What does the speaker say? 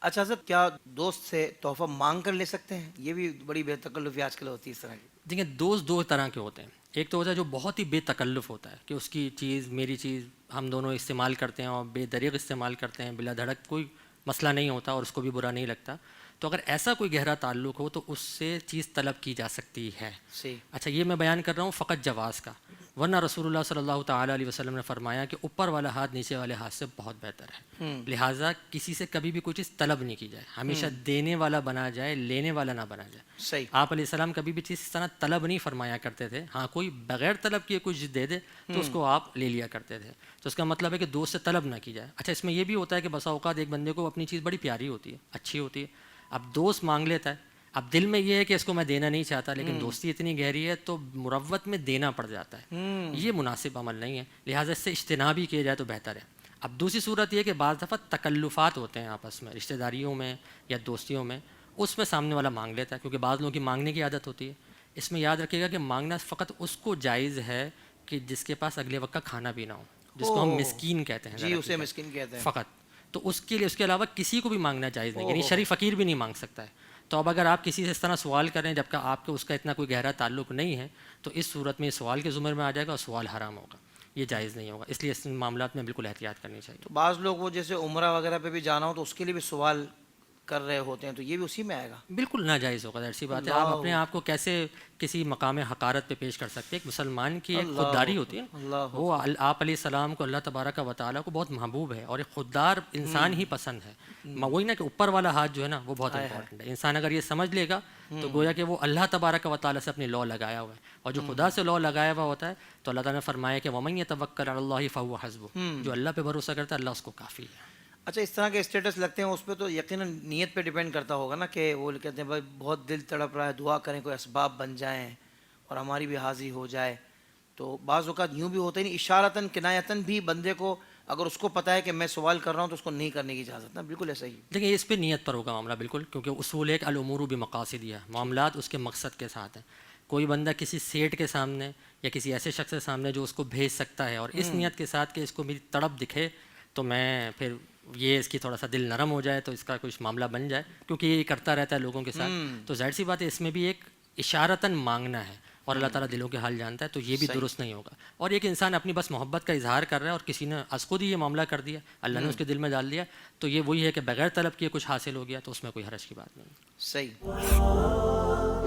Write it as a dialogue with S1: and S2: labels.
S1: اچھا حضرت، کیا دوست سے تحفہ مانگ کر لے سکتے ہیں؟ یہ بھی بڑی بے تکلفی آج کل ہوتی ہے اس طرح کی.
S2: دیکھیں، دوست دو طرح کے ہوتے ہیں. ایک تو ہوتا ہے جو بہت ہی بے تکلف ہوتا ہے کہ اس کی چیز میری چیز ہم دونوں استعمال کرتے ہیں اور بے دریغ استعمال کرتے ہیں، بلا دھڑک، کوئی مسئلہ نہیں ہوتا اور اس کو بھی برا نہیں لگتا. تو اگر ایسا کوئی گہرا تعلق ہو تو اس سے چیز طلب کی جا سکتی ہے.
S1: صحیح.
S2: اچھا، یہ میں بیان کر رہا ہوں فقط جواز کا، ورنہ رسول اللہ صلی اللہ تعالیٰ علیہ وسلم نے فرمایا کہ اوپر والا ہاتھ نیچے والے ہاتھ سے بہت بہتر ہے.
S1: ہوں.
S2: لہٰذا کسی سے کبھی بھی کوئی چیز طلب نہیں کی جائے، ہمیشہ دینے والا بنا جائے، لینے والا نہ بنا جائے.
S1: صحیح.
S2: آپ علیہ السلام کبھی بھی چیز اس طرح طلب نہیں فرمایا کرتے تھے. ہاں، کوئی بغیر طلب کیے کچھ دے دے تو اس کو آپ لے لیا کرتے تھے. تو اس کا مطلب ہے کہ دوست سے طلب نہ کی جائے. اچھا، اس میں یہ بھی ہوتا ہے کہ بسا اوقات ایک بندے کو اپنی چیز بڑی پیاری ہوتی ہے، اچھی ہوتی ہے، اب دوست مانگ لیتا ہے. اب دل میں یہ ہے کہ اس کو میں دینا نہیں چاہتا، لیکن دوستی اتنی گہری ہے تو مروت میں دینا پڑ جاتا ہے. یہ مناسب عمل نہیں ہے، لہٰذا اس سے اجتناب ہی کیا جائے تو بہتر ہے. اب دوسری صورت یہ کہ بعض دفعہ تکلفات ہوتے ہیں آپس میں، رشتہ داریوں میں یا دوستیوں میں، اس میں سامنے والا مانگ لیتا ہے، کیونکہ بعض لوگوں کی مانگنے کی عادت ہوتی ہے. اس میں یاد رکھیے گا کہ مانگنا فقط اس کو جائز ہے کہ جس کے پاس اگلے وقت کا کھانا پینا ہو، جس کو ہم مسکین کہتے ہیں.
S1: جی، اسے مسکین کہتے ہیں.
S2: فقط تو اس کے لیے، اس کے علاوہ کسی کو بھی مانگنا جائز نہیں، یعنی شریف فقیر بھی نہیں مانگ سکتا ہے. تو اب اگر آپ کسی سے اس طرح سوال کریں جبکہ آپ کے اس کا اتنا کوئی گہرا تعلق نہیں ہے، تو اس صورت میں سوال کے زمرے میں آ جائے گا اور سوال حرام ہوگا، یہ جائز نہیں ہوگا. اس لیے اس معاملات میں بالکل احتیاط کرنی چاہیے.
S1: تو بعض لوگ وہ جیسے عمرہ وغیرہ پہ بھی جانا ہو تو اس کے لیے بھی سوال کر رہے ہوتے ہیں، تو یہ بھی اسی میں آئے گا.
S2: بالکل ناجائز ہوگا، ظاہر سی بات ہے. آپ اپنے آپ کو کیسے کسی مقام حقارت پہ پیش کر سکتے ہیں؟ ایک مسلمان کی ایک خودداری ہوتی ہے، وہ آپ علیہ السلام کو، اللہ تبارک و تعالیٰ کو بہت محبوب ہے اور ایک خوددار انسان ہی پسند ہے. وہی نا کہ اوپر والا ہاتھ جو ہے نا وہ بہت امپورٹنٹ ہے. انسان اگر یہ سمجھ لے گا تو گویا کہ وہ اللہ تبارک و تعالیٰ سے اپنی لو لگایا ہوا ہے، اور جو خدا سے لو لگایا ہوا ہوتا ہے تو اللہ تعالیٰ نے فرمایا کہ وَمَن يَتَوَكَّلْ عَلَى اللَّهِ فَهُوَ حَسْبُهُ، جو اللہ پہ بھروسہ کرتا ہے اللہ اس کو کافی ہے.
S1: اچھا، اس طرح کے اسٹیٹس لگتے ہیں اس پہ تو یقیناً نیت پہ ڈیپینڈ کرتا ہوگا نا، کہ وہ کہتے ہیں بھائی بہت دل تڑپ رہا ہے، دعا کریں کوئی اسباب بن جائیں اور ہماری بھی حاضری ہو جائے. تو بعض اوقات یوں بھی ہوتا ہی نہیں، اشارتاً کنایتاً بھی بندے کو اگر اس کو پتہ ہے کہ میں سوال کر رہا ہوں تو اس کو نہیں کرنے کی اجازت نا. بالکل ایسا ہی.
S2: دیکھیں، اس پہ نیت پر ہوگا معاملہ بالکل، کیونکہ اصول ایک الامور بمقاصدها ہے، معاملات اس کے مقصد کے ساتھ ہیں. کوئی بندہ کسی سیٹ کے سامنے یا کسی ایسے شخص کے سامنے جو اس کو بھیج سکتا ہے اور اس نیت کے ساتھ کہ اس کو میری تڑپ دکھے تو میں پھر یہ اس کی تھوڑا سا دل نرم ہو جائے تو اس کا کچھ معاملہ بن جائے، کیونکہ یہ کرتا رہتا ہے لوگوں کے ساتھ، تو ظاہر سی بات ہے اس میں بھی ایک اشارتاً مانگنا ہے اور اللہ تعالیٰ دلوں کے حال جانتا ہے، تو یہ بھی درست نہیں ہوگا. اور ایک انسان اپنی بس محبت کا اظہار کر رہا ہے اور کسی نے از خود ہی یہ معاملہ کر دیا، اللہ نے اس کے دل میں ڈال دیا، تو یہ وہی ہے کہ بغیر طلب کیے کچھ حاصل ہو گیا، تو اس میں کوئی حرج کی بات نہیں.
S1: صحیح.